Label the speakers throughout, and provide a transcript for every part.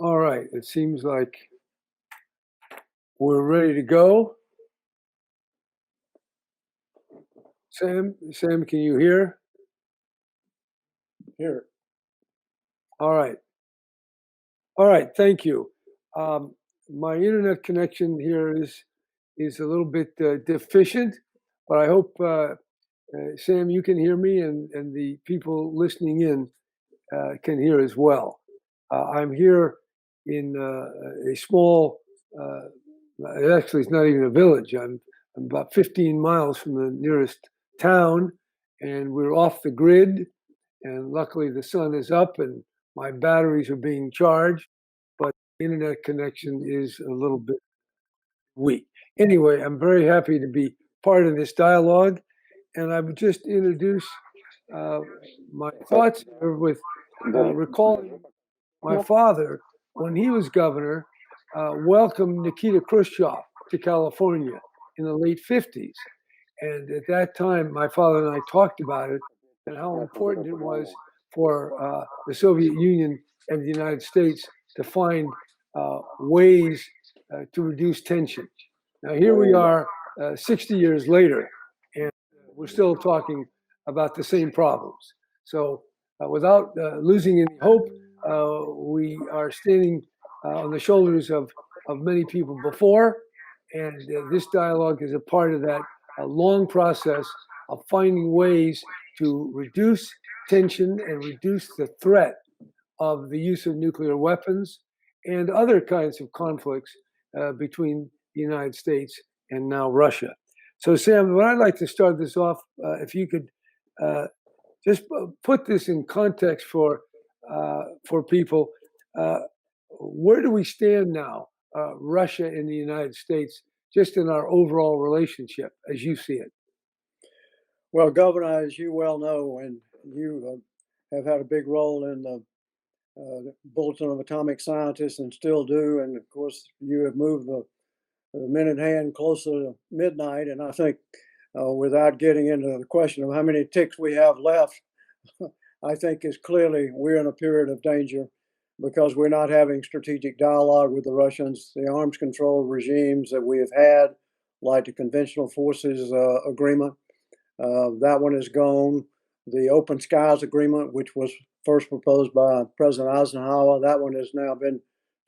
Speaker 1: All right, it seems like we're ready to go. Sam, can you hear?
Speaker 2: Here.
Speaker 1: All right. All right, thank you. My internet connection here is a little bit deficient, but I hope Sam, you can hear me, and the people listening in can hear as well. I'm here in a small. Actually, it's not even a village. I'm about 15 miles from the nearest town, and we're off the grid. And luckily, the sun is up, and my batteries are being charged. But internet connection is a little bit weak. Anyway, I'm very happy to be part of this dialogue, and I would just introduce uh, my thoughts here with recalling my father, when he was governor, welcomed Nikita Khrushchev to California in the late 50s. And at that time, my father and I talked about it and how important it was for the Soviet Union and the United States to find ways to reduce tension. Now, here we are 60 years later, and we're still talking about the same problems. So, without losing any hope, we are standing on the shoulders of many people before, and this dialogue is a part of that long process of finding ways to reduce tension and reduce the threat of the use of nuclear weapons and other kinds of conflicts between the United States and now Russia. So, Sam, what I'd like to start this off, if you could just put this in context for people. Where do we stand now, Russia and the United States, just in our overall relationship, as you see it?
Speaker 2: Well, Governor, as you well know, and you have had a big role in the Bulletin of Atomic Scientists and still do. And of course, you have moved the minute hand closer to midnight. And I think without getting into the question of how many ticks we have left, I think is clearly we're in a period of danger because we're not having strategic dialogue with the Russians. The arms control regimes that we have had, like the Conventional Forces Agreement, that one is gone. The Open Skies Agreement, which was first proposed by President Eisenhower, that one has now been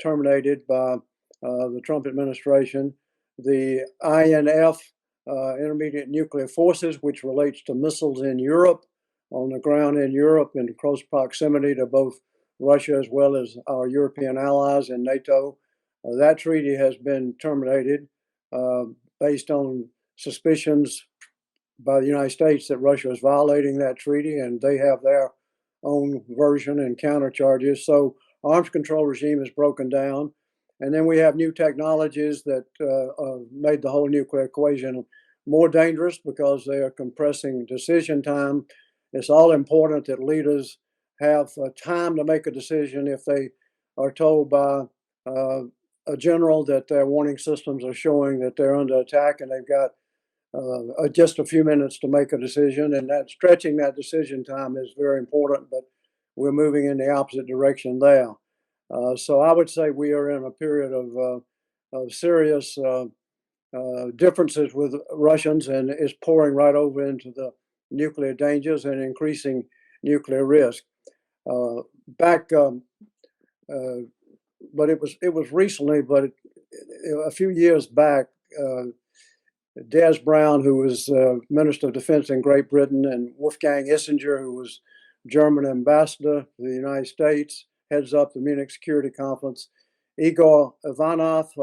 Speaker 2: terminated by the Trump administration. The INF, Intermediate Nuclear Forces, which relates to missiles in Europe, on the ground in Europe in close proximity to both Russia as well as our European allies and NATO. That treaty has been terminated based on suspicions by the United States that Russia is violating that treaty, and they have their own version and counter charges. So arms control regime is broken down. And then we have new technologies that made the whole nuclear equation more dangerous because they are compressing decision time. It's all important that leaders have time to make a decision if they are told by a general that their warning systems are showing that they're under attack and they've got just a few minutes to make a decision. And that stretching that decision time is very important, but we're moving in the opposite direction there. So I would say we are in a period of serious differences with Russians, and it's pouring right over into the nuclear dangers and increasing nuclear risk. But it was recently, but a few years back, Des Brown, who was Minister of Defense in Great Britain, and Wolfgang Ischinger, who was German ambassador to the United States, heads up the Munich Security Conference. Igor Ivanov,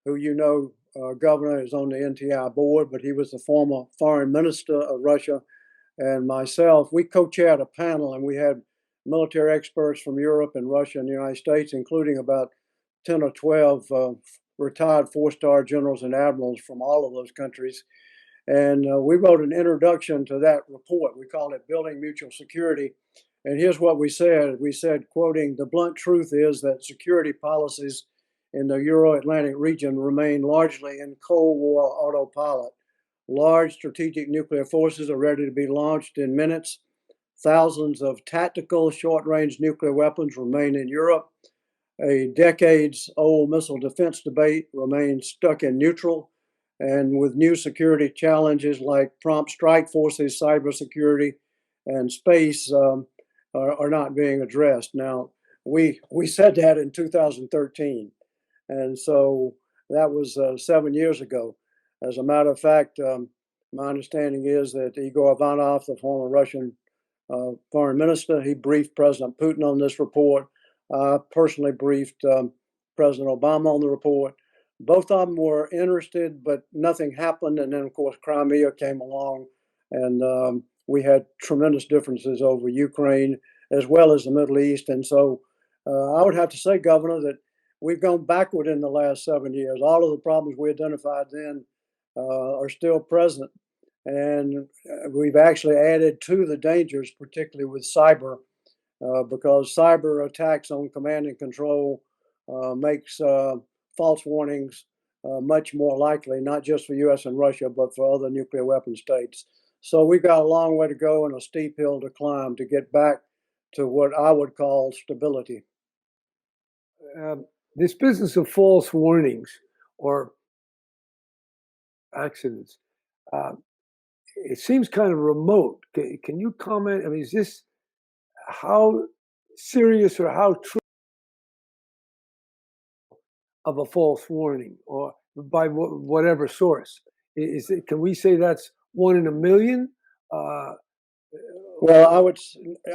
Speaker 2: who you know, governor, is on the NTI board, but he was the former foreign minister of Russia, and myself, we co-chaired a panel, and we had military experts from Europe and Russia and the United States, including about 10 or 12 retired four-star generals and admirals from all of those countries. And we wrote an introduction to that report. We called it Building Mutual Security. And here's what we said. We said, quoting, "The blunt truth is that security policies in the Euro-Atlantic region remain largely in Cold War autopilot. Large strategic nuclear forces are ready to be launched in minutes. Thousands of tactical short-range nuclear weapons remain in Europe. a decades-old missile defense debate remains stuck in neutral, and with new security challenges like prompt strike forces, cybersecurity, and space are not being addressed. Now, we said that in 2013, and so that was 7 years ago. As a matter of fact, my understanding is that Igor Ivanov, the former Russian foreign minister, he briefed President Putin on this report. I personally briefed President Obama on the report. Both of them were interested, but nothing happened. And then, of course, Crimea came along, and we had tremendous differences over Ukraine as well as the Middle East. And so I would have to say, Governor, that we've gone backward in the last 7 years. All of the problems we identified then are still present. And we've actually added to the dangers, particularly with cyber, because cyber attacks on command and control makes false warnings much more likely, not just for U.S. and Russia, but for other nuclear weapon states. So we've got a long way to go and a steep hill to climb to get back to what I would call stability.
Speaker 1: This business of false warnings or accidents, it seems kind of remote. Can you comment? I mean, is this how serious or how true of a false warning, or by whatever source? Is it? Can we say that's 1 in a million? Uh,
Speaker 2: Well,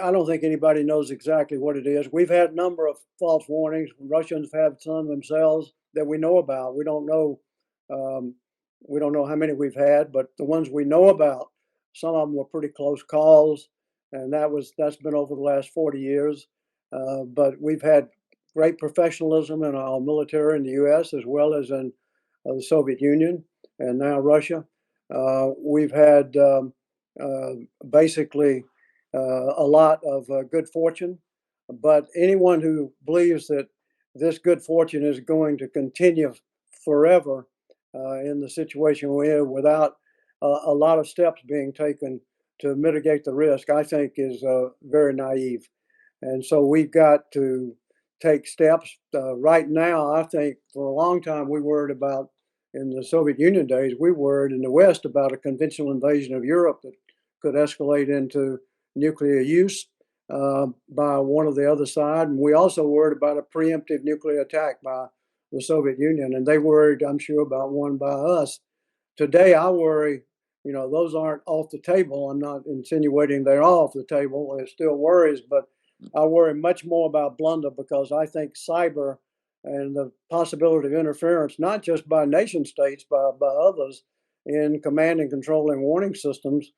Speaker 2: I don't think anybody knows exactly what it is. We've had a number of false warnings. Russians have some themselves that we know about. Um, we don't know how many we've had, but the ones we know about, some of them were pretty close calls, and that's been over the last 40 years. But we've had great professionalism in our military in the U.S. as well as in the Soviet Union and now Russia. We've had uh, basically a lot of good fortune. But anyone who believes that this good fortune is going to continue forever in the situation we're in without a lot of steps being taken to mitigate the risk, I think is very naive. And so we've got to take steps. Right now, I think for a long time we worried about, in the Soviet Union days, we worried in the West about a conventional invasion of Europe that could escalate into nuclear use by one or the other side. And we also worried about a preemptive nuclear attack by the Soviet Union. And they worried, I'm sure, about one by us. Today, I worry, those aren't off the table. I'm not insinuating they're off the table. There's still worries, but I worry much more about blunder because I think cyber and the possibility of interference, not just by nation states, by others in command and control and warning systems,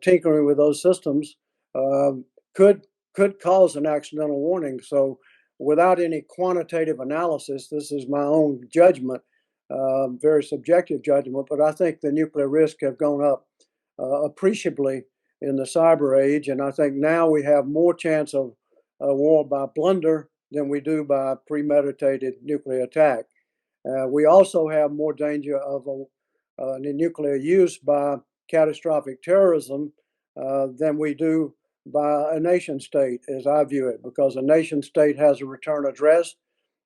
Speaker 2: tinkering with those systems um, could cause an accidental warning. So, without any quantitative analysis, this is my own judgment, very subjective judgment, but I think the nuclear risks have gone up appreciably in the cyber age, and I think now we have more chance of a war by blunder than we do by premeditated nuclear attack. We also have more danger of a nuclear use by catastrophic terrorism than we do by a nation state, as I view it, because a nation state has a return address,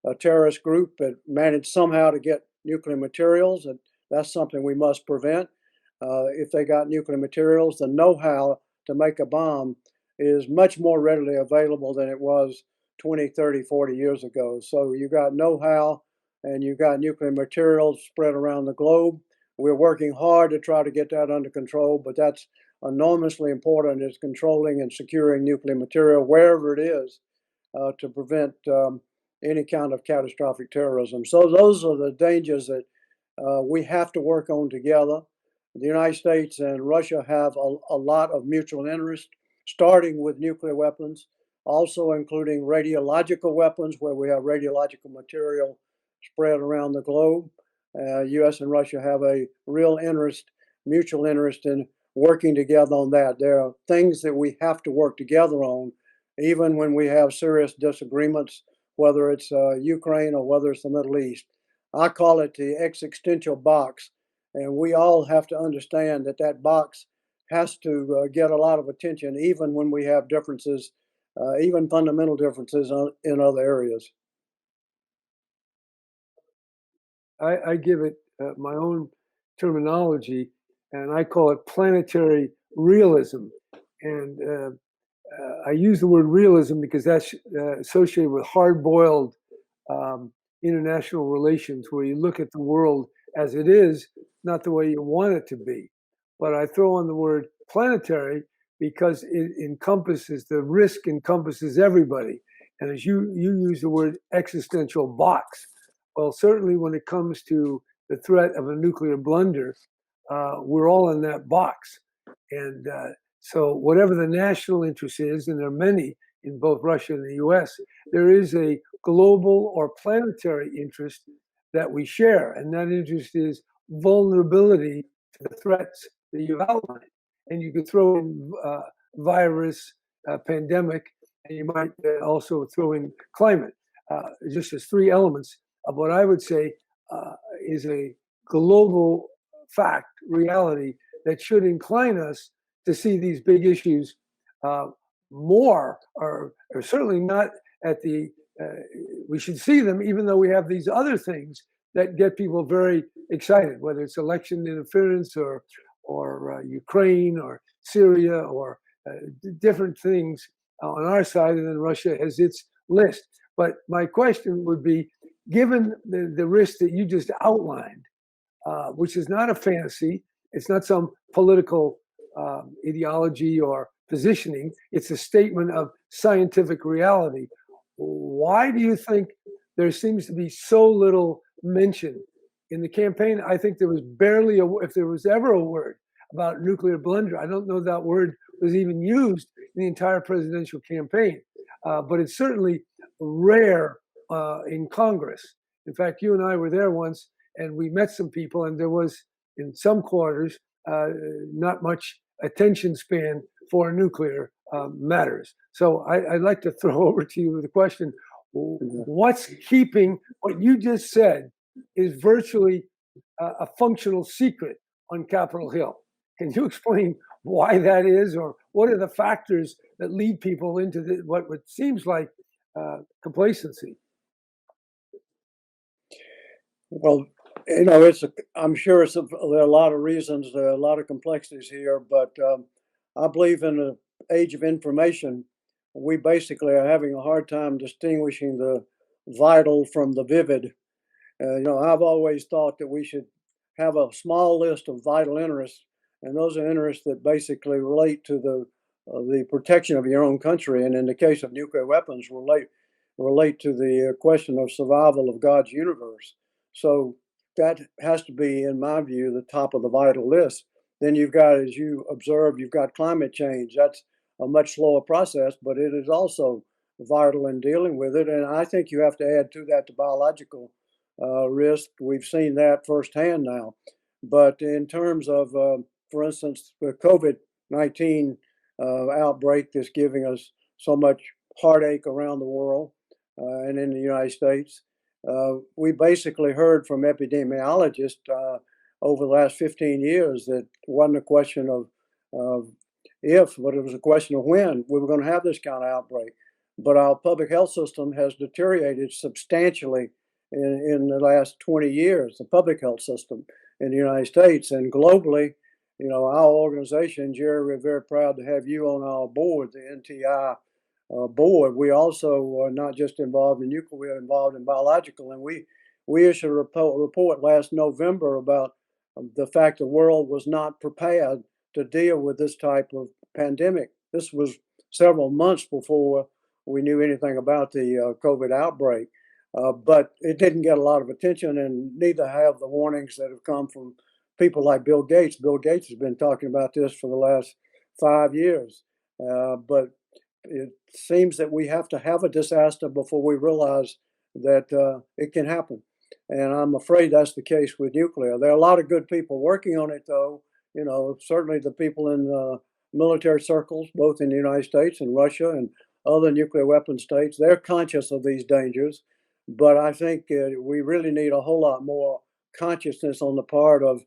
Speaker 2: a terrorist group that managed somehow to get nuclear materials, and that's something we must prevent. If they got nuclear materials, the know-how to make a bomb is much more readily available than it was 20, 30, 40 years ago. So you got know-how and you got nuclear materials spread around the globe. We're working hard to try to get that under control, but that's enormously important, is controlling and securing nuclear material wherever it is to prevent any kind of catastrophic terrorism. So those are the dangers that we have to work on together. The United States and Russia have a lot of mutual interest, starting with nuclear weapons, also including radiological weapons, where we have radiological material spread around the globe. U.S. and Russia have a real interest, mutual interest in working together on that. There are things that we have to work together on, even when we have serious disagreements, whether it's Ukraine or whether it's the Middle East. I call it the existential box, and we all have to understand that that box has to get a lot of attention, even when we have differences, even fundamental differences in other areas.
Speaker 1: I give it my own terminology, and I call it planetary realism. And I use the word realism because that's associated with hard-boiled um, international relations, where you look at the world as it is, not the way you want it to be. But I throw on the word planetary because it encompasses, the risk encompasses everybody. And as you use the word existential box, well, certainly when it comes to the threat of a nuclear blunder, we're all in that box. And so, whatever the national interest is, and there are many in both Russia and the US, there is a global or planetary interest that we share. And that interest is vulnerability to the threats that you've outlined. And you could throw in virus, pandemic, and you might also throw in climate, just as three elements of what I would say is a global fact, reality that should incline us to see these big issues uh, more, or certainly not at the. We should see them, even though we have these other things that get people very excited, whether it's election interference or Ukraine or Syria or different things on our side, and then Russia has its list. But my question would be, given the risk that you just outlined, which is not a fantasy. It's not some political ideology or positioning. It's a statement of scientific reality. Why do you think there seems to be so little mention in the campaign? I think there was barely if there was ever a word about nuclear blunder. I don't know that word was even used in the entire presidential campaign, but it's certainly rare in Congress. In fact, you and I were there once, and we met some people, and there was, in some quarters, not much attention span for nuclear matters. So I'd like to throw over to you the question: what's keeping what you just said is virtually a functional secret on Capitol Hill? Can you explain why that is, or what are the factors that lead people into what seems like complacency?
Speaker 2: Well, I'm sure there are a lot of reasons, there are a lot of complexities here, but I believe in the age of information, we basically are having a hard time distinguishing the vital from the vivid. I've always thought that we should have a small list of vital interests, and those are interests that basically relate to the protection of your own country, and in the case of nuclear weapons, relate to the question of survival of God's universe. So that has to be, in my view, the top of the vital list. Then you've got, as you observed, you've got climate change. That's a much slower process, but it is also vital in dealing with it. And I think you have to add to that the biological risk. We've seen that firsthand now. But in terms of, for instance, the COVID-19 outbreak that's giving us so much heartache around the world and in the United States, we basically heard from epidemiologists over the last 15 years that it wasn't a question of if, but it was a question of when we were going to have this kind of outbreak. But our public health system has deteriorated substantially in the last 20 years, the public health system in the United States and globally. Our organization, Jerry, we're very proud to have you on our board, the NTI board. We also are not just involved in nuclear, we're involved in biological. And we issued a report last November about the fact the world was not prepared to deal with this type of pandemic. This was several months before we knew anything about the COVID outbreak. But it didn't get a lot of attention, and neither have the warnings that have come from people like Bill Gates. Bill Gates has been talking about this for the last 5 years. But it seems that we have to have a disaster before we realize that it can happen. And I'm afraid that's the case with nuclear. There are a lot of good people working on it, though. Certainly the people in military circles, both in the United States and Russia and other nuclear weapon states, they're conscious of these dangers. But I think we really need a whole lot more consciousness on the part of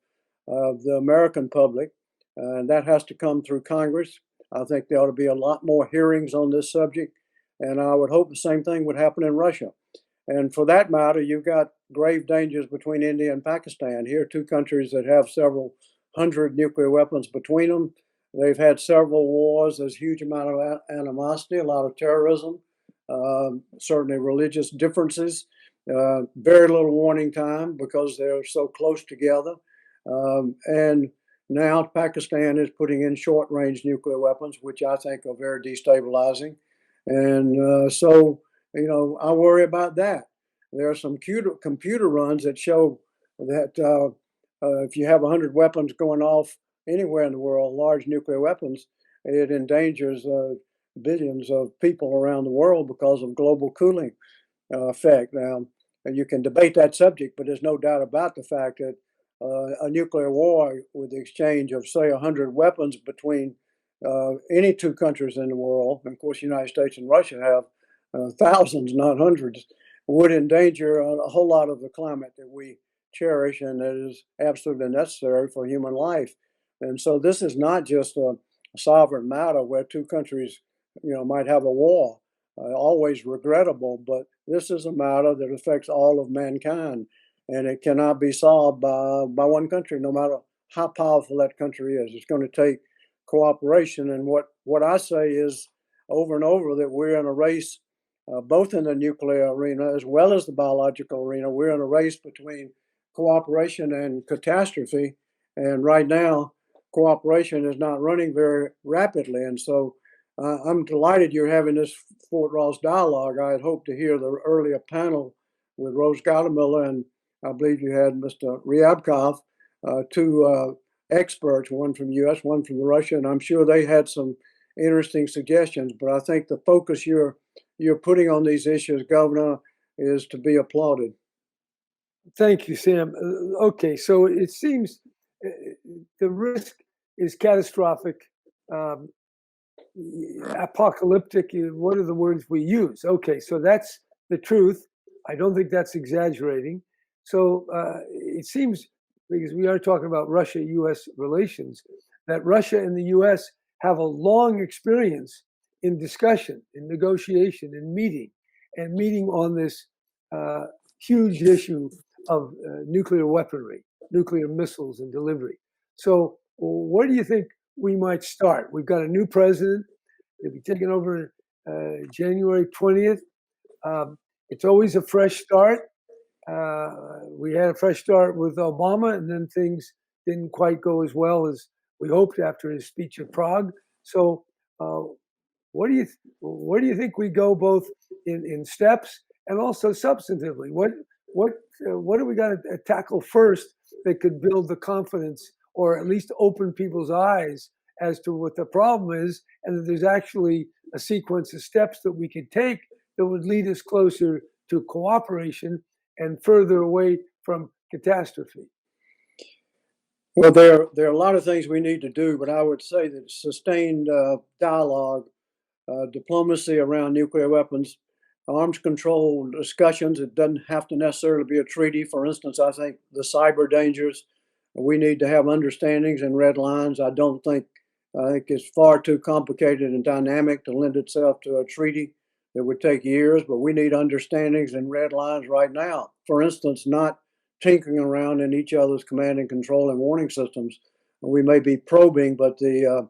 Speaker 2: the American public, and that has to come through Congress. I think there ought to be a lot more hearings on this subject, and I would hope the same thing would happen in Russia. And for that matter, you've got grave dangers between India and Pakistan. Here are two countries that have several hundred nuclear weapons between them. They've had several wars. There's a huge amount of animosity, a lot of terrorism, certainly religious differences. Very little warning time because they're so close together. And now Pakistan is putting in short-range nuclear weapons, which I think are very destabilizing. And so, I worry about that. There are some computer runs that show that if you have 100 weapons going off anywhere in the world, large nuclear weapons, it endangers billions of people around the world because of global cooling effect. Now, you can debate that subject, but there's no doubt about the fact that a nuclear war with the exchange of, say, 100 weapons between any two countries in the world, and of course, the United States and Russia have thousands, not hundreds, would endanger a whole lot of the climate that we cherish and that is absolutely necessary for human life. And so this is not just a sovereign matter where two countries, might have a war. Always regrettable, but this is a matter that affects all of mankind, and it cannot be solved by one country, no matter how powerful that country is. It's going to take cooperation, and what I say is over and over that we're in a race, both in the nuclear arena as well as the biological arena. We're in a race between cooperation and catastrophe, and right now, cooperation is not running very rapidly, and so I'm delighted you're having this Fort Ross dialogue. I had hoped to hear the earlier panel with Rose Gottemiller, and I believe you had Mr. Ryabkov, two experts, one from the U.S., one from Russia, and I'm sure they had some interesting suggestions. But I think the focus you're putting on these issues, Governor, is to be applauded.
Speaker 1: Thank you, Sam. Okay, so it seems the risk is catastrophic, um, apocalyptic. What are the words we use? Okay, so that's the truth. I don't think that's exaggerating. So it seems, because we are talking about Russia-U.S. relations, that Russia and the U.S. have a long experience in discussion, in negotiation, in meeting on this huge issue of nuclear weaponry, nuclear missiles and delivery. So where do you think we might start? We've got a new president. He'll be taking over January 20th. It's always a fresh start. We had a fresh start with Obama, and then things didn't quite go as well as we hoped after his speech at Prague. So where do you think we go, both in steps and also substantively? What do we got to tackle first that could build the confidence, or at least open people's eyes as to what the problem is, and that there's actually a sequence of steps that we could take that would lead us closer to cooperation and further away from catastrophe?
Speaker 2: Well, there are a lot of things we need to do, but I would say that sustained dialogue, diplomacy around nuclear weapons, arms control discussions. It doesn't have to necessarily be a treaty. For instance, I think the cyber dangers, we need to have understandings and red lines. I think it's far too complicated and dynamic to lend itself to a treaty that would take years, but we need understandings and red lines right now. For instance, not tinkering around in each other's command and control and warning systems. We may be probing, but the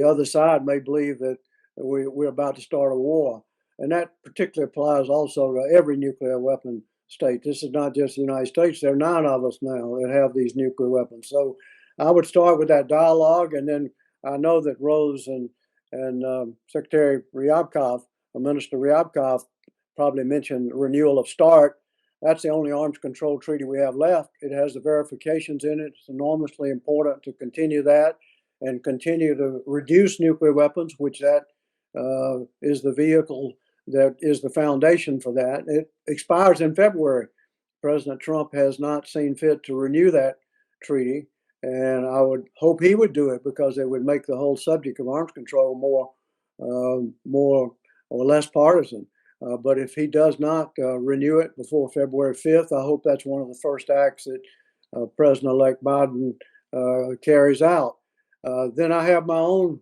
Speaker 2: other side may believe that we're about to start a war. And that particularly applies also to every nuclear weapon state. This is not just the United States. There are 9 of us now that have these nuclear weapons. So I would start with that dialogue, and then I know that Rose and Secretary Ryabkov, Minister Ryabkov, probably mentioned renewal of START. That's the only arms control treaty we have left. It has the verifications in it. It's enormously important to continue that and continue to reduce nuclear weapons, which that is the vehicle that is the foundation for that. It expires in February. President Trump has not seen fit to renew that treaty, and I would hope he would do it because it would make the whole subject of arms control more or less partisan. But if he does not renew it before February 5th, I hope that's one of the first acts that President-elect Biden carries out. Then I have my own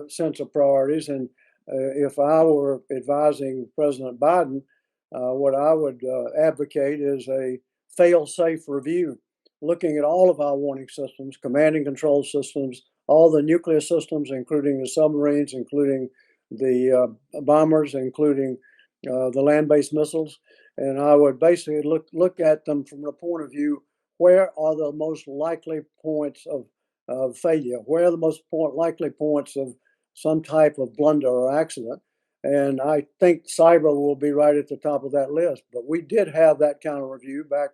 Speaker 2: sense of priorities, and if I were advising President Biden, What I would advocate is a fail-safe review, looking at all of our warning systems, command and control systems, all the nuclear systems, including the submarines, including the bombers, including the land-based missiles. And I would basically look at them from the point of view, where are the most likely points of failure? Where are the most likely points of some type of blunder or accident? And I think cyber will be right at the top of that list. But we did have that kind of review back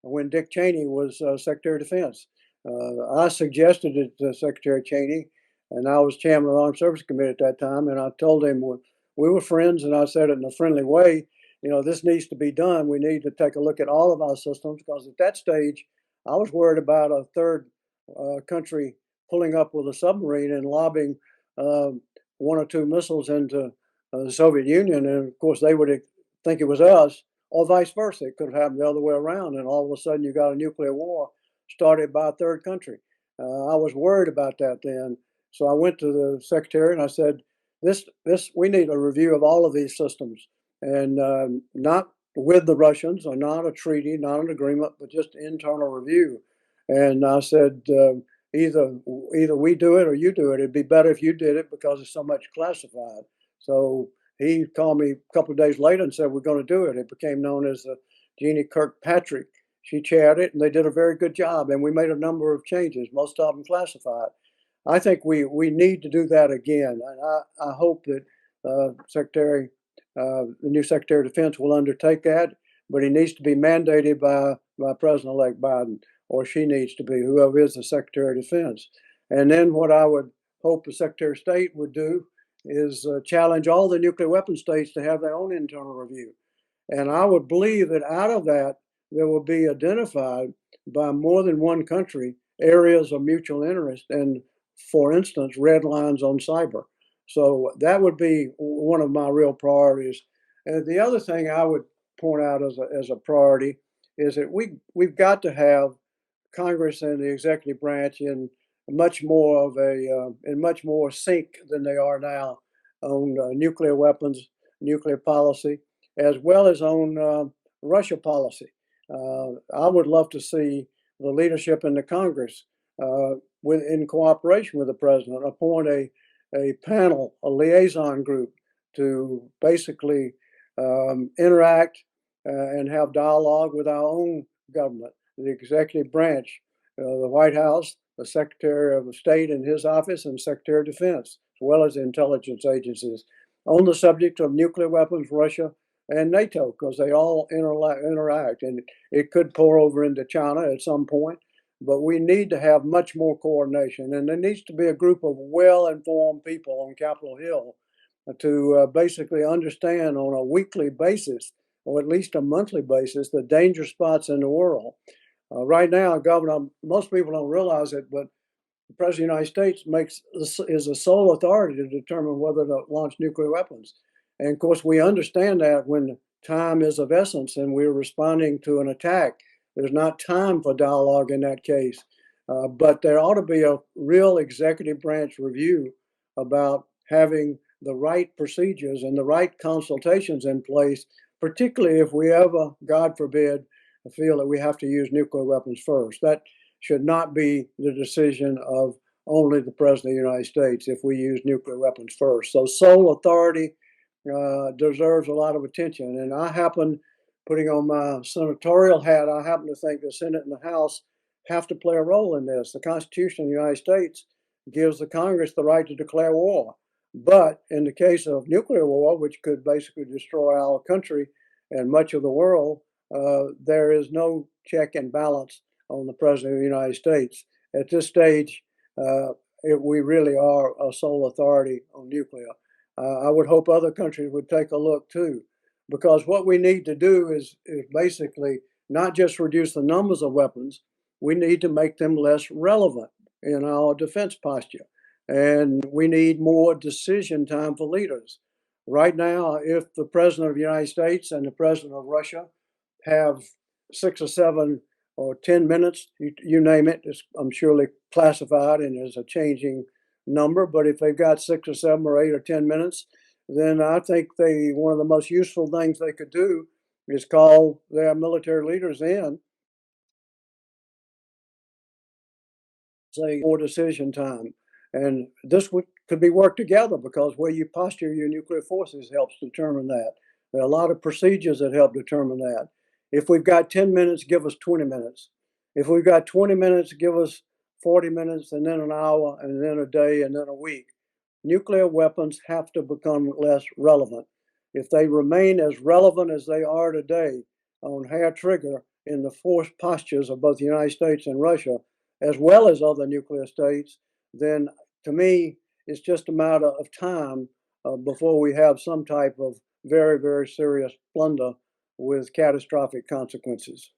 Speaker 2: when Dick Cheney was Secretary of Defense. I suggested it to Secretary Cheney, and I was chairman of the Armed Services Committee at that time. And I told him we were friends, and I said it in a friendly way. This needs to be done. We need to take a look at all of our systems, because at that stage, I was worried about a third country pulling up with a submarine and lobbing one or two missiles into the Soviet Union, and of course they would think it was us, or vice versa. It could have happened the other way around, and all of a sudden you got a nuclear war started by a third country. I was worried about that then, so I went to the secretary and I said, "This we need a review of all of these systems, and not with the Russians, or not a treaty, not an agreement, but just internal review." And I said, either we do it or you do it. It'd be better if you did it because it's so much classified. So he called me a couple of days later and said, "We're going to do it." It became known as the Jeannie Kirkpatrick. She chaired it, and they did a very good job. And we made a number of changes, most of them classified. I think we need to do that again. And I hope that the new Secretary of Defense will undertake that, but he needs to be mandated by President-elect Biden, or she needs to be, whoever is the Secretary of Defense. And then what I would hope the Secretary of State would do is challenge all the nuclear weapon states to have their own internal review. And I would believe that out of that, there will be identified by more than one country areas of mutual interest, and, for instance, red lines on cyber. So that would be one of my real priorities. And the other thing I would point out as a priority is that we've got to have Congress and the executive branch in much more sync than they are now on nuclear weapons, nuclear policy, as well as on Russia policy. I would love to see the leadership in the Congress, in cooperation with the president, appoint a panel, a liaison group, to basically interact and have dialogue with our own government, the executive branch, the White House, the Secretary of State in his office, and Secretary of Defense, as well as the intelligence agencies, on the subject of nuclear weapons, Russia, and NATO, because they all interact. And it could pour over into China at some point, but we need to have much more coordination. And there needs to be a group of well-informed people on Capitol Hill to basically understand on a weekly basis, or at least a monthly basis, the danger spots in the world. Right now, Governor, most people don't realize it, but the President of the United States is the sole authority to determine whether to launch nuclear weapons. And of course, we understand that when time is of essence and we're responding to an attack, there's not time for dialogue in that case. But there ought to be a real executive branch review about having the right procedures and the right consultations in place, particularly if we ever, God forbid, feel that we have to use nuclear weapons first. That should not be the decision of only the President of the United States if we use nuclear weapons first. So sole authority deserves a lot of attention. And I happen, putting on my senatorial hat, I happen to think the Senate and the House have to play a role in this. The Constitution of the United States gives the Congress the right to declare war. But in the case of nuclear war, which could basically destroy our country and much of the world, there is no check and balance on the President of the United States. At this stage, we really are a sole authority on nuclear. I would hope other countries would take a look too, because what we need to do is basically not just reduce the numbers of weapons, we need to make them less relevant in our defense posture. And we need more decision time for leaders. Right now, if the President of the United States and the President of Russia have 6 or 7 or 10 minutes, you name it, I'm surely classified and is a changing number, but if they've got 6 or 7 or 8 or 10 minutes, then I think one of the most useful things they could do is call their military leaders in, say, more decision time. And this could be worked together because where you posture your nuclear forces helps determine that. There are a lot of procedures that help determine that. If we've got 10 minutes, give us 20 minutes. If we've got 20 minutes, give us 40 minutes, and then an hour, and then a day, and then a week. Nuclear weapons have to become less relevant. If they remain as relevant as they are today on hair trigger in the force postures of both the United States and Russia, as well as other nuclear states, then to me, it's just a matter of time before we have some type of very, very serious blunder with catastrophic consequences.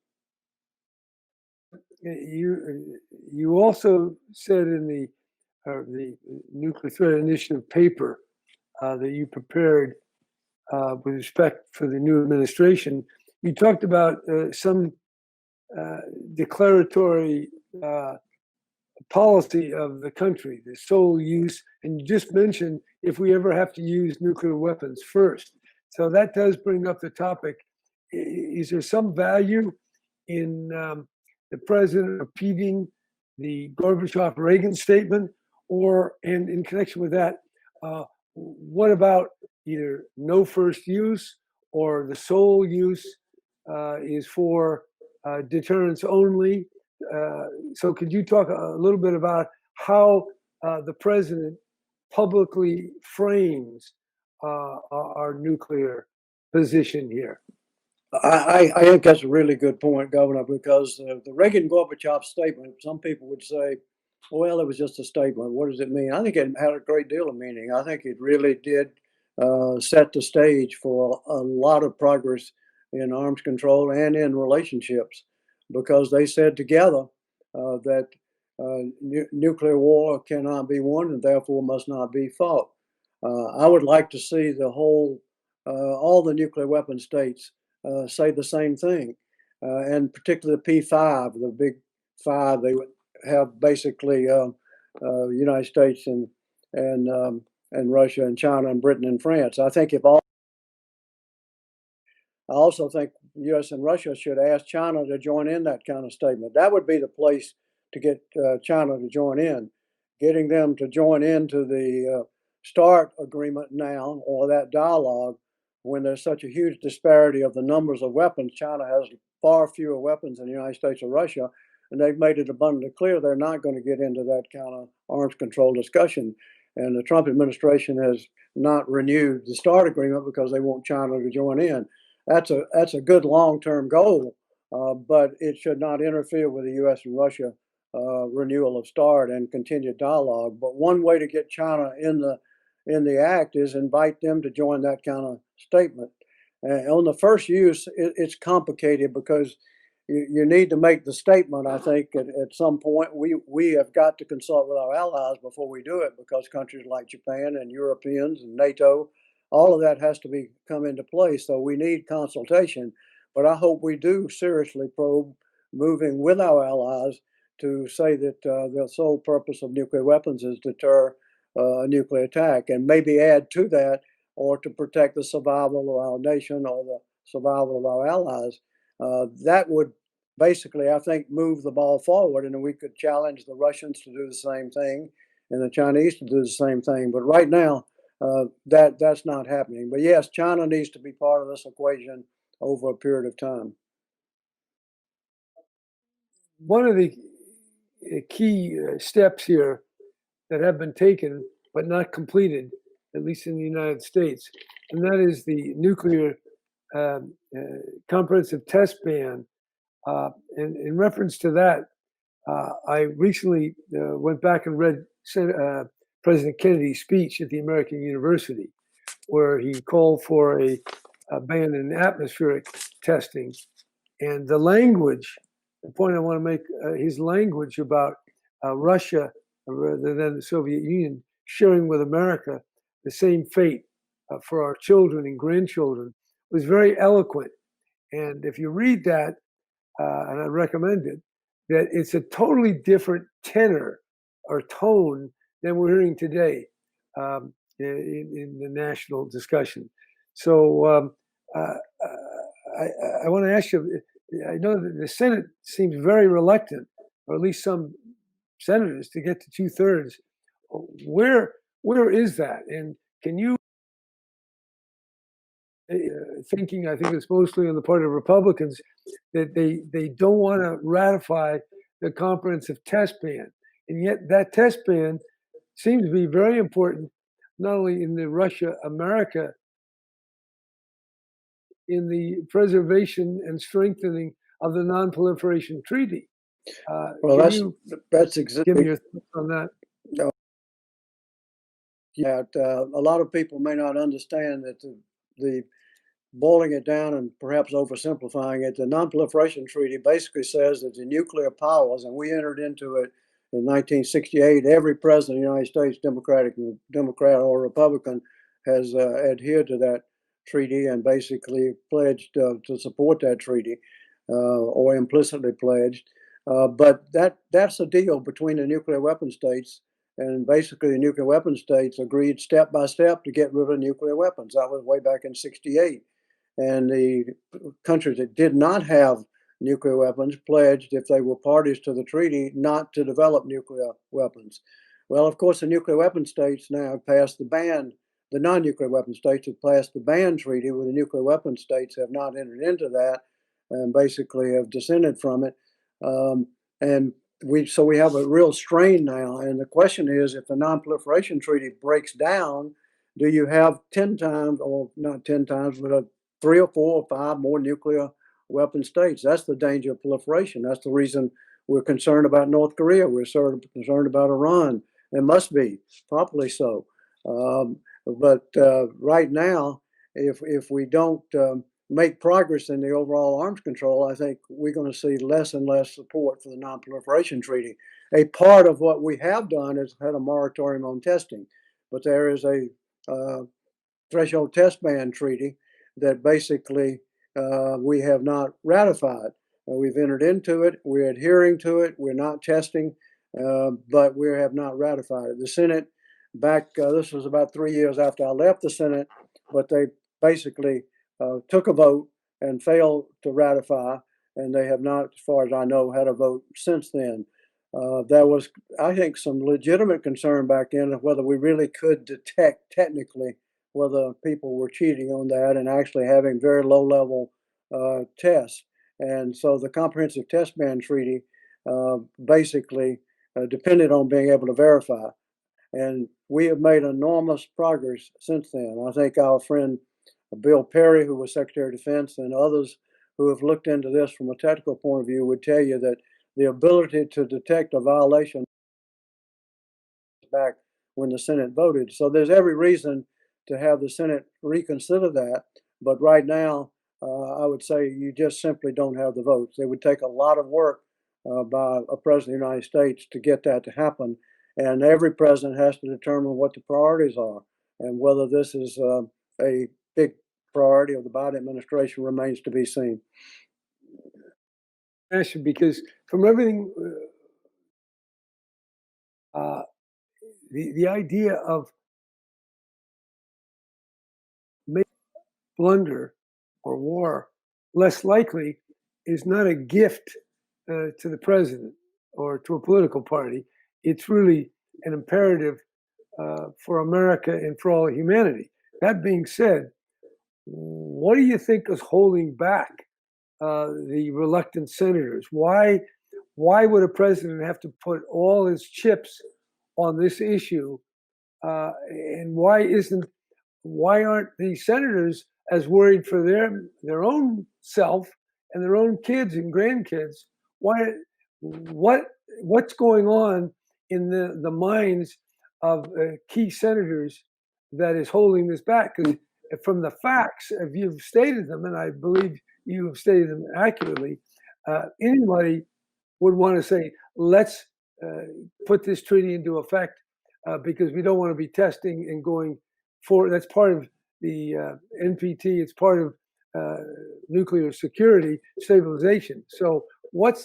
Speaker 1: You also said in the Nuclear Threat Initiative paper that you prepared with respect for the new administration, you talked about some declaratory policy of the country, the sole use, and you just mentioned if we ever have to use nuclear weapons first. So that does bring up the topic. Is there some value in the president repeating the Gorbachev-Reagan statement, or and in connection with that, what about either no first use or the sole use is for deterrence only? So could you talk a little bit about how the president publicly frames our nuclear position here?
Speaker 2: I think that's a really good point, Governor, because the Reagan Gorbachev statement, some people would say, well, it was just a statement. What does it mean? I think it had a great deal of meaning. I think it really did set the stage for a lot of progress in arms control and in relationships because they said together that nuclear war cannot be won and therefore must not be fought. I would like to see all the nuclear weapon states say the same thing, and particularly the P5, the big five. They would have basically United States and Russia and China and Britain and France. I also think U.S. and Russia should ask China to join in that kind of statement. That would be the place to get China to join in. Getting them to join into the START agreement now or that dialogue when there's such a huge disparity of the numbers of weapons. China has far fewer weapons than the United States or Russia, and they've made it abundantly clear they're not going to get into that kind of arms control discussion. And the Trump administration has not renewed the START agreement because they want China to join in. That's a good long-term goal, but it should not interfere with the U.S. and Russia renewal of START and continued dialogue. But one way to get China in the act is invite them to join that kind of statement. On the first use, it's complicated because you need to make the statement. I think at some point we have got to consult with our allies before we do it because countries like Japan and Europeans and NATO, all of that has to come into place. So we need consultation. But I hope we do seriously probe moving with our allies to say that the sole purpose of nuclear weapons is to deter a nuclear attack, and maybe add to that, or to protect the survival of our nation or the survival of our allies. That would basically, I think, move the ball forward, and then we could challenge the Russians to do the same thing and the Chinese to do the same thing. But right now, that's not happening. But yes, China needs to be part of this equation over a period of time.
Speaker 1: One of the key steps here that have been taken but not completed, at least in the United States, and that is the nuclear comprehensive test ban. And in reference to that, I recently went back and read President Kennedy's speech at the American University, where he called for a ban in atmospheric testing. And the language, the point I want to make, his language about Russia, rather than the Soviet Union, sharing with America the same fate for our children and grandchildren, was very eloquent. And if you read that, and I recommend it, that it's a totally different tenor or tone than we're hearing today in the national discussion. So I want to ask you. I know that the Senate seems very reluctant, or at least some senators, to get to 2/3. Where where is that? And can you thinking? I think it's mostly on the part of Republicans that they don't want to ratify the comprehensive test ban, and yet that test ban seems to be very important, not only in the Russia America, in the preservation and strengthening of the Non-Proliferation Treaty.
Speaker 2: Well,
Speaker 1: Can you
Speaker 2: that's
Speaker 1: give me
Speaker 2: exactly
Speaker 1: your thoughts on that?
Speaker 2: that. A lot of people may not understand that the boiling it down and perhaps oversimplifying it, the Non-Proliferation Treaty basically says that the nuclear powers, and we entered into it in 1968, every president of the United States, Democrat or Republican, has adhered to that treaty and basically pledged to support that treaty, or implicitly pledged. But that's a deal between the nuclear weapon states, and basically the nuclear weapon states agreed step by step to get rid of nuclear weapons. That was way back in '68. And the countries that did not have nuclear weapons pledged, if they were parties to the treaty, not to develop nuclear weapons. Well, of course, the nuclear weapon states now have passed the ban. The non-nuclear weapon states have passed the ban treaty, where the nuclear weapon states have not entered into that and basically have dissented from it. And we have a real strain now. And the question is, if the non-proliferation treaty breaks down, do you have 10 times, or not 10 times, but 3 or 4 or 5 more nuclear weapon states? That's the danger of proliferation. That's the reason we're concerned about North Korea. We're sort of concerned about Iran. It must be, properly so. But right now, if we don't make progress in the overall arms control, I think we're going to see less and less support for the Non-Proliferation Treaty. A part of what we have done is had a moratorium on testing, but there is a threshold test ban treaty that basically we have not ratified. We've entered into it, we're adhering to it, we're not testing, but we have not ratified it. The Senate, this was about 3 years after I left the Senate, but they basically took a vote and failed to ratify, and they have not, as far as I know, had a vote since then. There was, I think, some legitimate concern back then of whether we really could detect technically whether people were cheating on that and actually having very low level tests. And so the Comprehensive Test Ban Treaty basically depended on being able to verify. And we have made enormous progress since then. I think our friend Bill Perry, who was Secretary of Defense, and others who have looked into this from a technical point of view would tell you that the ability to detect a violation back when the Senate voted. So there's every reason to have the Senate reconsider that. But right now, I would say you just simply don't have the votes. It would take a lot of work by a president of the United States to get that to happen. And every president has to determine what the priorities are, and whether this is a big priority of the Biden administration remains to be seen.
Speaker 1: Because from everything, the idea of making blunder or war less likely is not a gift to the president or to a political party. It's really an imperative for America and for all humanity. That being said, what do you think is holding back the reluctant senators? Why would a president have to put all his chips on this issue? And why aren't the senators as worried for their own self and their own kids and grandkids? What's going on in the minds of key senators that is holding this back? Because from the facts, if you've stated them, and I believe you have stated them accurately, anybody would want to say, let's put this treaty into effect because we don't want to be testing and going for. That's part of the NPT. It's part of nuclear security stabilization. So what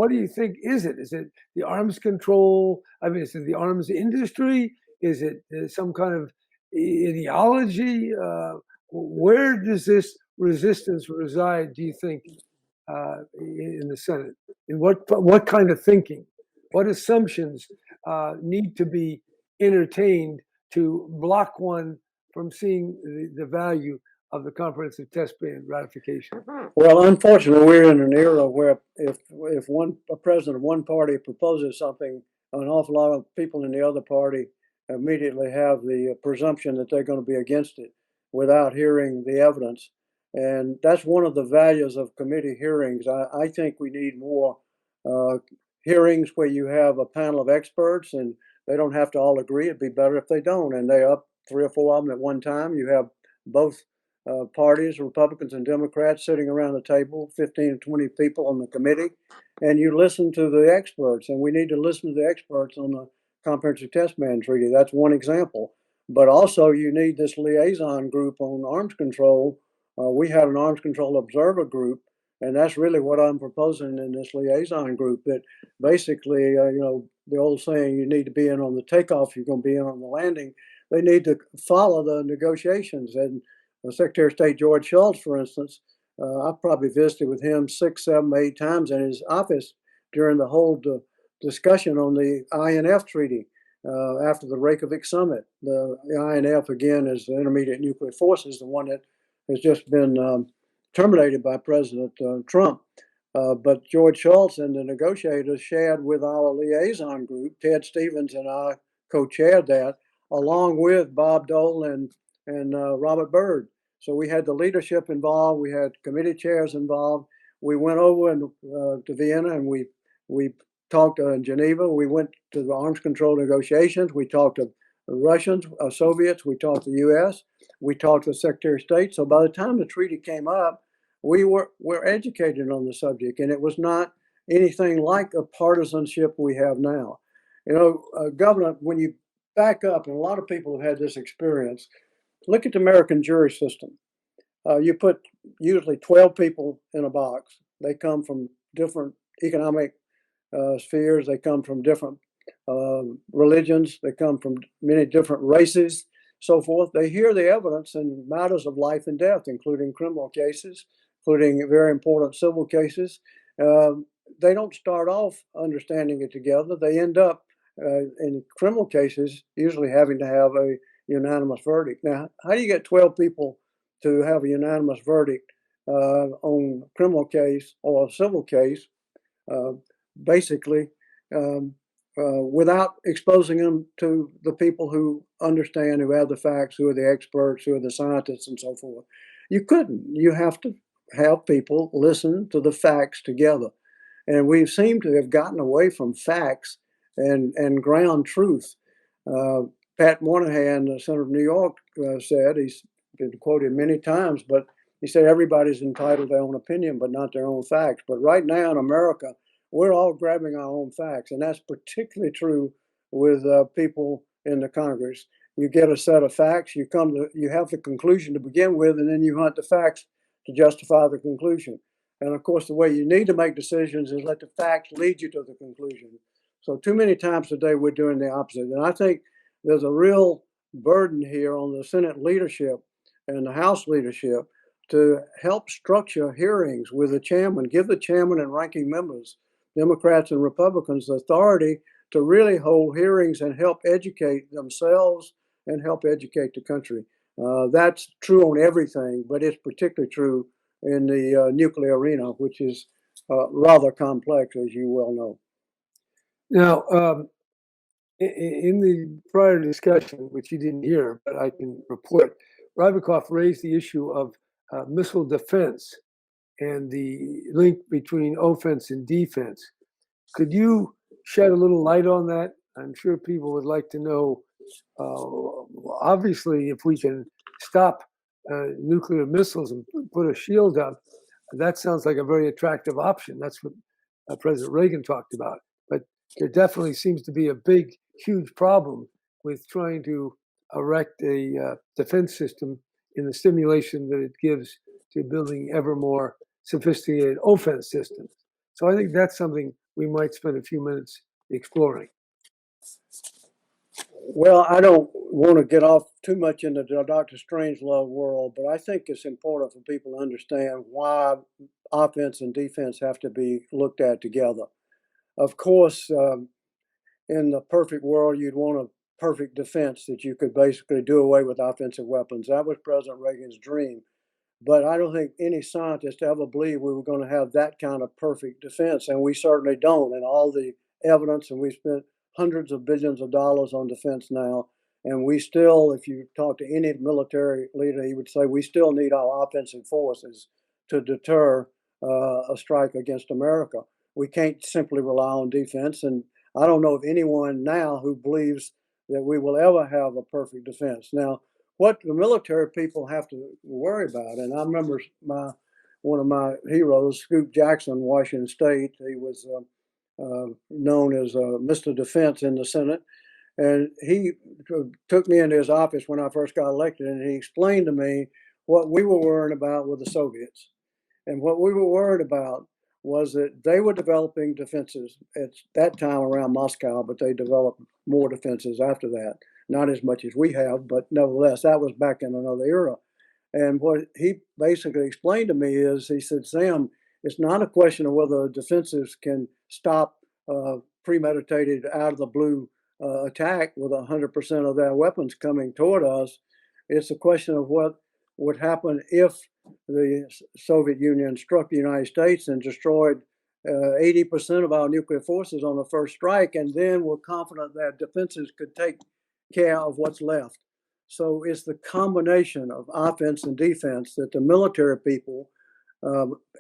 Speaker 1: do you think is it? Is it the arms control? I mean, is it the arms industry? Is it some kind of ideology? Where does this resistance reside, do you think, in the Senate? In what kind of thinking? What assumptions need to be entertained to block one from seeing the value of the comprehensive test ban ratification?
Speaker 2: Well, unfortunately, we're in an era where if a president of one party proposes something, an awful lot of people in the other party immediately have the presumption that they're going to be against it without hearing the evidence. And that's one of the values of committee hearings. I think we need more hearings where you have a panel of experts and they don't have to all agree. It'd be better if they don't. And they're up 3 or 4 of them at one time. You have both parties, Republicans and Democrats, sitting around the table, 15 to 20 people on the committee, and you listen to the experts. And we need to listen to the experts on the Comprehensive Test Ban Treaty. That's one example. But also, you need this liaison group on arms control. We had an arms control observer group, and that's really what I'm proposing in this liaison group. That basically, the old saying, you need to be in on the takeoff, you're going to be in on the landing. They need to follow the negotiations. And Secretary of State George Shultz, for instance, I probably visited with him 6, 7, 8 times in his office during the whole discussion on the INF treaty after the Reykjavik summit. The INF, again, is the Intermediate Nuclear Forces, the one that has just been terminated by President Trump. But George Shultz and the negotiators shared with our liaison group, Ted Stevens and I co-chaired that, along with Bob Dole and Robert Byrd. So we had the leadership involved. We had committee chairs involved. We went over to Vienna and we talked in Geneva. We went to the arms control negotiations. We talked to the Russians, Soviets. We talked to the U.S. We talked to the Secretary of State. So by the time the treaty came up, we were educated on the subject, and it was not anything like a partisanship we have now. Governor, when you back up, and a lot of people have had this experience, look at the American jury system. You put usually 12 people in a box. They come from different economic spheres. They come from different religions. They come from many different races, so forth. They hear the evidence in matters of life and death, including criminal cases, including very important civil cases. They don't start off understanding it together. They end up, in criminal cases, usually having to have a unanimous verdict. Now, how do you get 12 people to have a unanimous verdict on a criminal case or a civil case, basically, without exposing them to the people who understand, who have the facts, who are the experts, who are the scientists, and so forth? You couldn't. You have to have people listen to the facts together. And we seem to have gotten away from facts and ground truth. Pat Moynihan, the senator of New York, said, he's been quoted many times, but he said everybody's entitled to their own opinion, but not their own facts. But right now in America, we're all grabbing our own facts, and that's particularly true with people in the Congress. You get a set of facts, you have the conclusion to begin with, and then you hunt the facts to justify the conclusion. And of course, the way you need to make decisions is let the facts lead you to the conclusion. So too many times today, we're doing the opposite. And I think there's a real burden here on the Senate leadership and the House leadership to help structure hearings with the chairman, give the chairman and ranking members, Democrats and Republicans, the authority to really hold hearings and help educate themselves and help educate the country. That's true on everything, but it's particularly true in the nuclear arena, which is rather complex, as you well know.
Speaker 1: Now, in the prior discussion, which you didn't hear, but I can report, Rybakoff raised the issue of missile defense and the link between offense and defense. Could you shed a little light on that? I'm sure people would like to know. Obviously, if we can stop nuclear missiles and put a shield up, that sounds like a very attractive option. That's what President Reagan talked about. But there definitely seems to be a big, huge problem with trying to erect a defense system in the stimulation that it gives to building ever more sophisticated offense systems. So I think that's something we might spend a few minutes exploring.
Speaker 2: Well, I don't want to get off too much into the Dr. Strangelove world, but I think it's important for people to understand why offense and defense have to be looked at together. Of course, in the perfect world, you'd want a perfect defense that you could basically do away with offensive weapons. That was President Reagan's dream. But I don't think any scientist ever believed we were going to have that kind of perfect defense, and we certainly don't. And all the evidence, and we spent hundreds of billions of dollars on defense now, and we still, if you talk to any military leader, he would say we still need our offensive forces to deter a strike against America. We can't simply rely on defense, and I don't know of anyone now who believes that we will ever have a perfect defense. Now, what the military people have to worry about. And I remember one of my heroes, Scoop Jackson, Washington State. He was known as Mr. Defense in the Senate, and he took me into his office when I first got elected, and he explained to me what we were worrying about with the Soviets. And what we were worried about was that they were developing defenses at that time around Moscow, but they developed more defenses after that. Not as much as we have, but nevertheless, that was back in another era. And what he basically explained to me is he said, Sam, it's not a question of whether defenses can stop premeditated, out of the blue attack with 100% of their weapons coming toward us. It's a question of what would happen if the Soviet Union struck the United States and destroyed 80% of our nuclear forces on the first strike, and then we're confident that defenses could take care of what's left. So it's the combination of offense and defense that the military people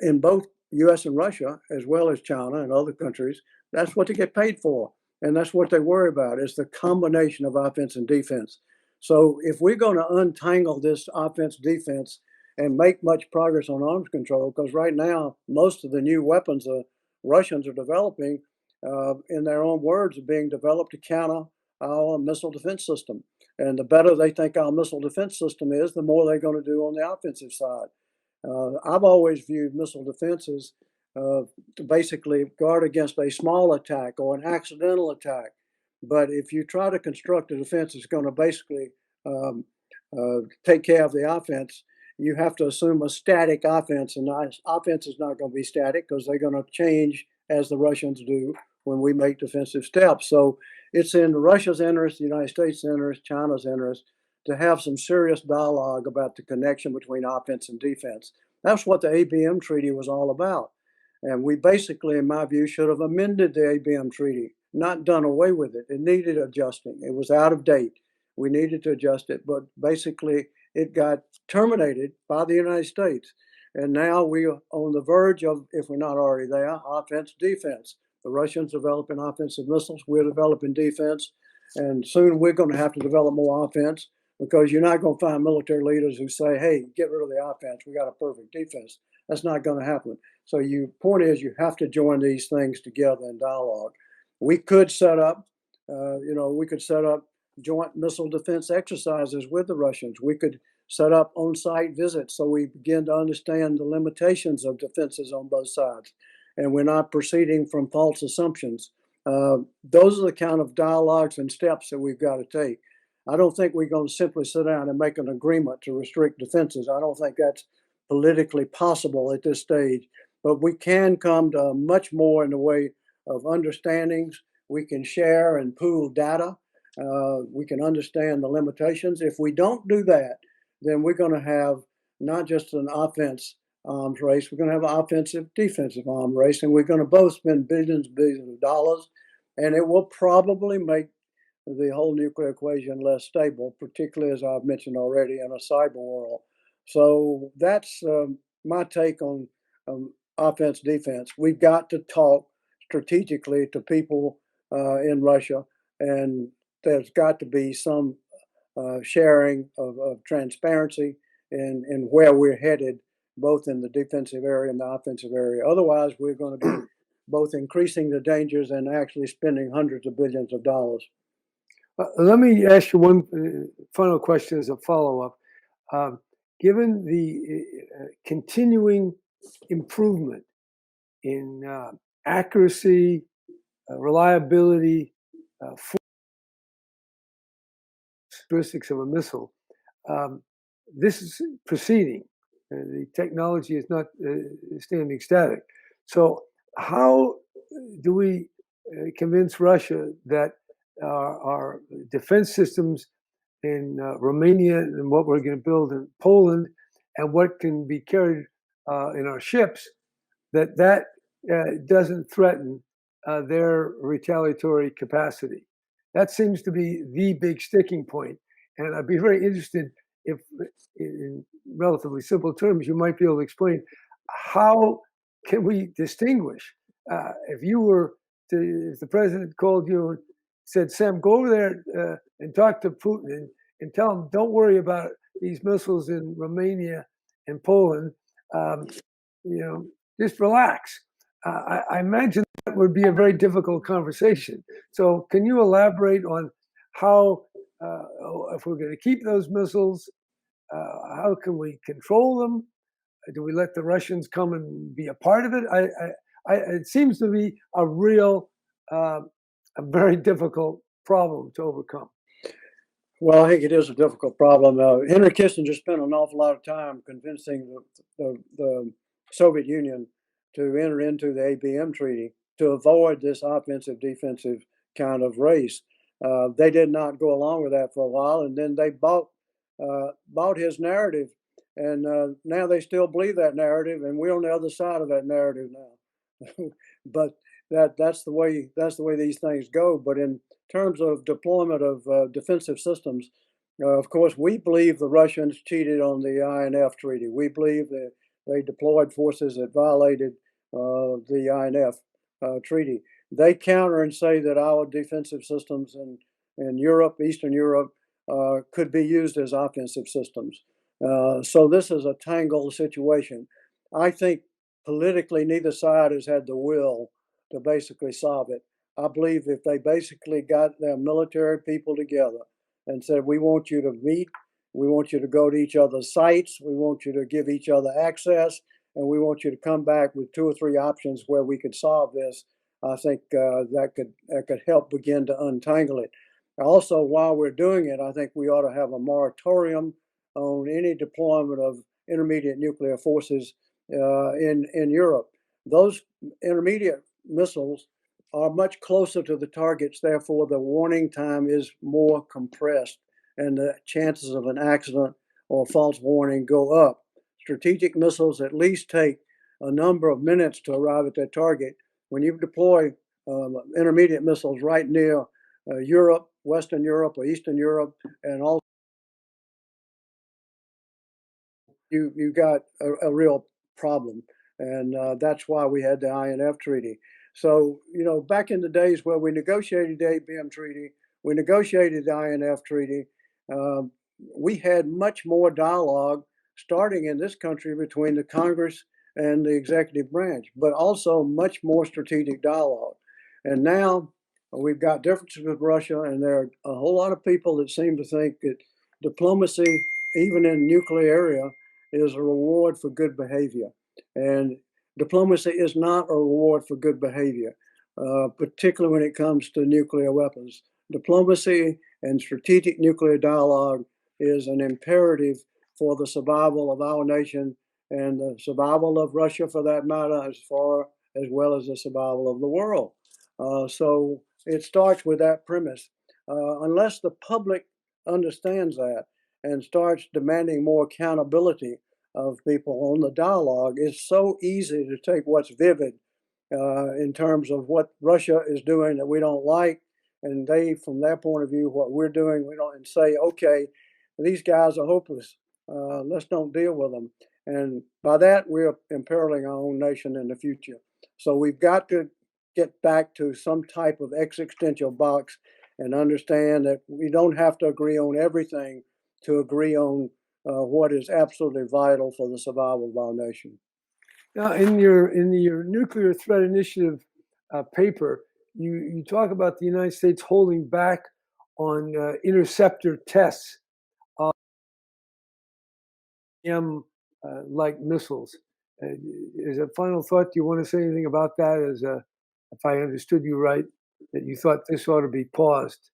Speaker 2: in both US and Russia, as well as China and other countries, that's what they get paid for. And that's what they worry about is the combination of offense and defense. So if we're going to untangle this offense defense and make much progress on arms control, because right now, most of the new weapons the Russians are developing, in their own words, are being developed to counter our missile defense system. And the better they think our missile defense system is, the more they're going to do on the offensive side. I've always viewed missile defense as to basically guard against a small attack or an accidental attack. But if you try to construct a defense that's going to basically take care of the offense, you have to assume a static offense. And offense is not going to be static because they're going to change as the Russians do when we make defensive steps. So it's in Russia's interest, the United States' interest, China's interest to have some serious dialogue about the connection between offense and defense. That's what the ABM Treaty was all about. And we basically, in my view, should have amended the ABM Treaty, not done away with it. It needed adjusting. It was out of date. We needed to adjust it, but basically it got terminated by the United States. And now we are on the verge of, if we're not already there, offense, defense. The Russians developing offensive missiles, we're developing defense, and soon we're going to have to develop more offense because you're not going to find military leaders who say, hey, get rid of the offense, we got a perfect defense. That's not going to happen. So point is you have to join these things together in dialogue. We could set up, we could set up joint missile defense exercises with the Russians. We could set up on-site visits so we begin to understand the limitations of defenses on both sides. And we're not proceeding from false assumptions. Those are the kind of dialogues and steps that we've got to take. I don't think we're going to simply sit down and make an agreement to restrict defenses. I don't think that's politically possible at this stage. But we can come to much more in the way of understandings. We can share and pool data. We can understand the limitations. If we don't do that, then we're going to have not just an offense arms race, we're going to have an offensive, defensive arms race, and we're going to both spend billions and billions of dollars, and it will probably make the whole nuclear equation less stable, particularly as I've mentioned already in a cyber world. So that's my take on offense, defense. We've got to talk strategically to people in Russia, and there's got to be some sharing of transparency in where we're headed, both in the defensive area and the offensive area. Otherwise, we're going to be both increasing the dangers and actually spending hundreds of billions of dollars.
Speaker 1: Let me ask you one final question as a follow-up. Given the continuing improvement in accuracy, reliability, characteristics of a missile. Um, this is proceeding. The technology is not standing static. So, how do we convince Russia that our defense systems in Romania and what we're going to build in Poland and what can be carried in our ships, that doesn't threaten their retaliatory capacity? That seems to be the big sticking point. And I'd be very interested if, in relatively simple terms, you might be able to explain how can we distinguish if you were to, if the president called you and said, Sam, go over there and talk to Putin and tell him, don't worry about these missiles in Romania and Poland. Um, you know, just relax. I imagine that would be a very difficult conversation. So, can you elaborate on how, if we're going to keep those missiles, how can we control them? Do we let the Russians come and be a part of it? It seems to be a real, a very difficult problem to overcome.
Speaker 2: Well, I think it is a difficult problem. Henry Kissinger spent an awful lot of time convincing the Soviet Union to enter into the ABM treaty to avoid this offensive defensive kind of race. They did not go along with that for a while, and then they bought his narrative, and now they still believe that narrative, and we're on the other side of that narrative now. But that's the way these things go. But in terms of deployment of defensive systems, of course, we believe the Russians cheated on the INF treaty. We believe that they deployed forces that violated the INF treaty. They counter and say that our defensive systems in Europe, Eastern Europe, could be used as offensive systems. So this is a tangled situation. I think politically, neither side has had the will to basically solve it. I believe if they basically got their military people together and said, we want you to meet, we want you to go to each other's sites, we want you to give each other access, and we want you to come back with 2 or 3 options where we could solve this, I think that could help begin to untangle it. Also, while we're doing it, I think we ought to have a moratorium on any deployment of intermediate nuclear forces in Europe. Those intermediate missiles are much closer to the targets, therefore the warning time is more compressed and the chances of an accident or false warning go up. Strategic missiles at least take a number of minutes to arrive at their target. When you deploy intermediate missiles right near Europe, Western Europe or Eastern Europe, and also you got a real problem. And that's why we had the INF treaty. So, back in the days where we negotiated the ABM treaty, we negotiated the INF treaty, we had much more dialogue starting in this country between the Congress and the executive branch, but also much more strategic dialogue. And now we've got differences with Russia, and there are a whole lot of people that seem to think that diplomacy, even in the nuclear area, is a reward for good behavior. And diplomacy is not a reward for good behavior, particularly when it comes to nuclear weapons. Diplomacy and strategic nuclear dialogue is an imperative for the survival of our nation and the survival of Russia, for that matter, as well as the survival of the world. So it starts with that premise. Unless the public understands that and starts demanding more accountability of people on the dialogue, it's so easy to take what's vivid in terms of what Russia is doing that we don't like, and they, from their point of view, what we're doing, we don't, and say, okay, these guys are hopeless. Let's don't deal with them. And by that, we're imperiling our own nation in the future. So we've got to get back to some type of existential box and understand that we don't have to agree on everything to agree on what is absolutely vital for the survival of our nation.
Speaker 1: Now, in your nuclear threat initiative paper, you talk about the United States holding back on interceptor tests of like missiles. As a final thought, do you want to say anything about that? If I understood you right, that you thought this ought to be paused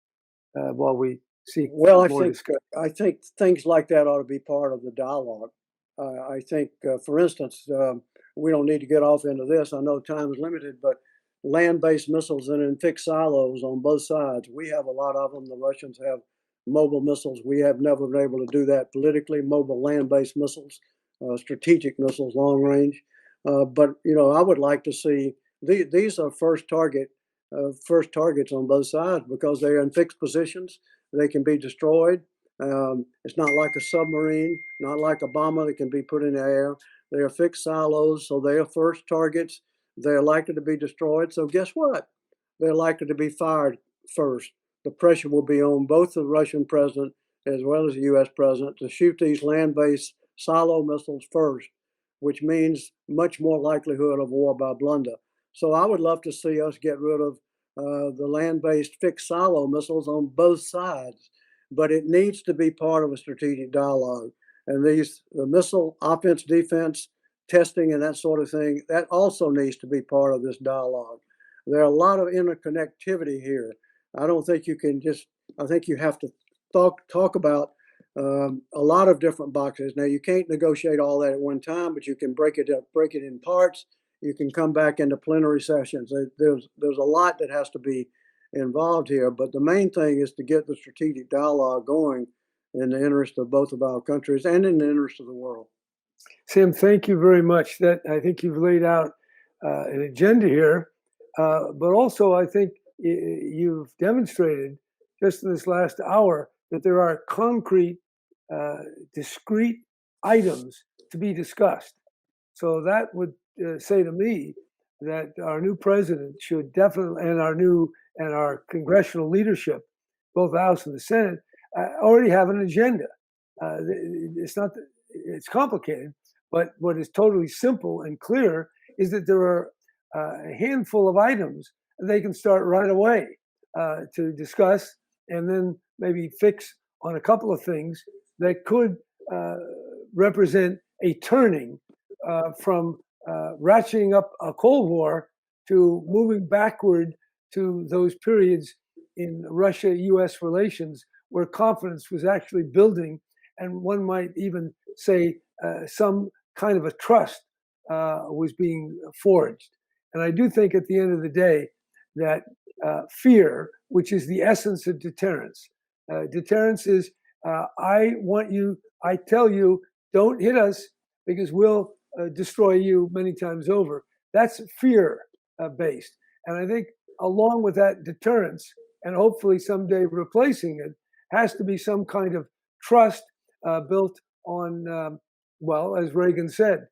Speaker 1: while we seek
Speaker 2: Well,
Speaker 1: more discussion.
Speaker 2: I think things like that ought to be part of the dialogue. I think, for instance, we don't need to get off into this. I know time is limited, but land-based missiles and in fixed silos on both sides. We have a lot of them. The Russians have mobile missiles. We have never been able to do that politically. Mobile land-based missiles, strategic missiles, long range. But I would like to see these are first targets on both sides because they're in fixed positions. They can be destroyed. It's not like a submarine, not like a bomber that can be put in the air. They are fixed silos, so they are first targets. They're likely to be destroyed. So guess what? They're likely to be fired first. The pressure will be on both the Russian president as well as the U.S. president to shoot these land-based silo missiles first, which means much more likelihood of war by blunder. So I would love to see us get rid of the land-based fixed silo missiles on both sides, but it needs to be part of a strategic dialogue. And the missile offense, defense, testing, and that sort of thing, that also needs to be part of this dialogue. There are a lot of interconnectivity here. I don't think you can I think you have to talk about a lot of different boxes. Now, you can't negotiate all that at one time, but you can break it up, break it in parts. You can come back into plenary sessions. There's a lot that has to be involved here, but the main thing is to get the strategic dialogue going in the interest of both of our countries and in the interest of the world.
Speaker 1: Sam, thank you very much. That I think you've laid out an agenda here, but also I think you've demonstrated just in this last hour that there are concrete, discrete items to be discussed. So that would say to me that our new president should definitely, and our congressional leadership, both the House and the Senate, already have an agenda. It's complicated, but what is totally simple and clear is that there are a handful of items that they can start right away to discuss, and then maybe fix on a couple of things that could represent a turning from ratcheting up a Cold War to moving backward to those periods in Russia-US relations where confidence was actually building, and one might even say some kind of a trust was being forged. And I do think at the end of the day that fear, which is the essence of deterrence, deterrence is I tell you, don't hit us because we'll destroy you many times over. That's fear based. And I think along with that deterrence, and hopefully someday replacing it, has to be some kind of trust built on, well, as Reagan said,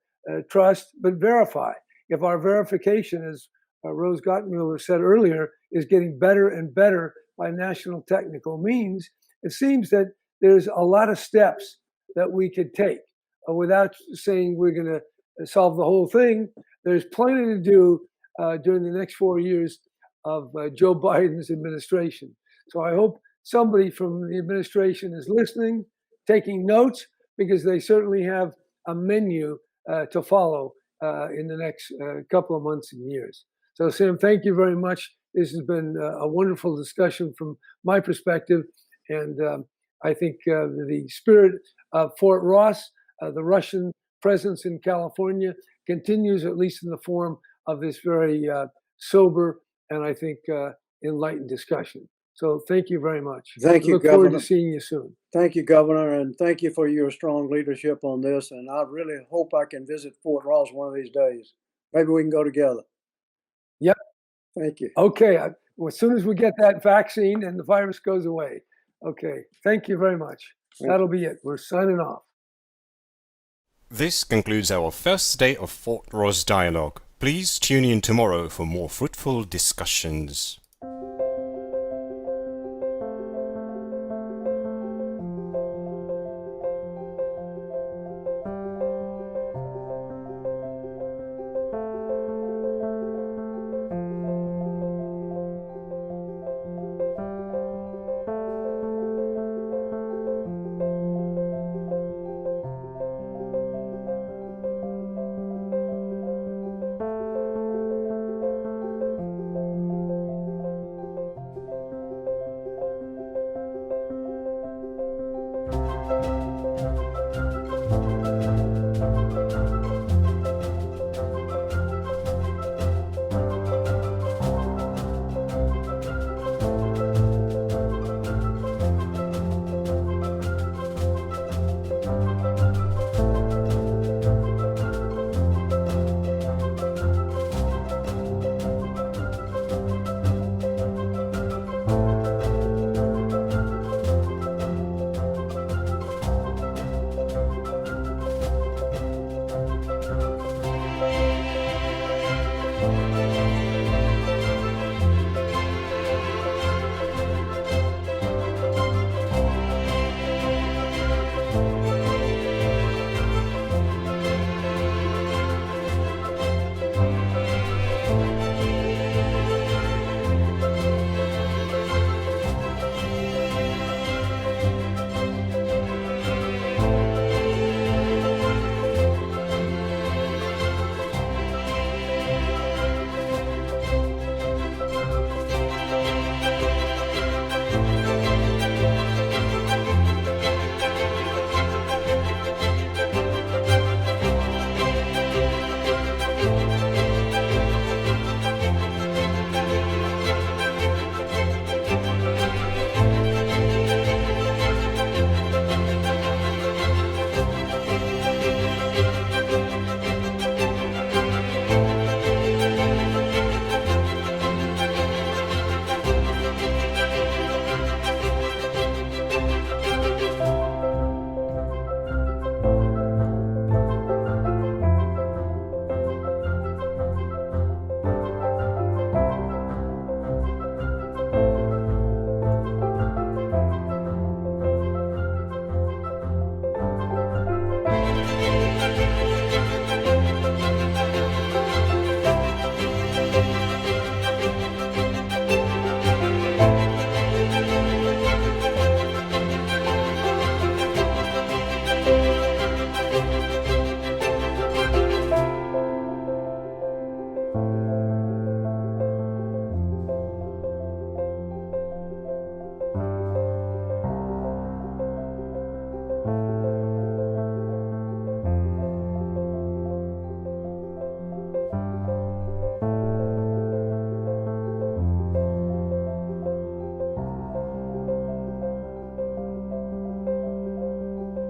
Speaker 1: trust but verify. If our verification, as Rose Gottmuller said earlier, is getting better and better by national technical means, it seems that there's a lot of steps that we could take without saying we're going to solve the whole thing. There's plenty to do during the next 4 years of Joe Biden's administration. So I hope somebody from the administration is listening, taking notes, because they certainly have a menu to follow in the next couple of months and years. So Sam, thank you very much. This has been a wonderful discussion from my perspective. And I think the spirit of Fort Ross, the Russian presence in California, continues, at least in the form of this very sober and I think enlightened discussion. So thank you very much.
Speaker 2: Thank you,
Speaker 1: Look forward
Speaker 2: Governor.
Speaker 1: to seeing you soon.
Speaker 2: Thank you, Governor, and thank you for your strong leadership on this. And I really hope I can visit Fort Ross one of these days. Maybe we can go together.
Speaker 1: Yep.
Speaker 2: Thank you.
Speaker 1: Okay. Well, as soon as we get that vaccine and the virus goes away. Okay. Thank you very much. That'll be it. We're signing off.
Speaker 3: This concludes our first day of Fort Ross Dialogue. Please tune in tomorrow for more fruitful discussions.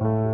Speaker 1: you.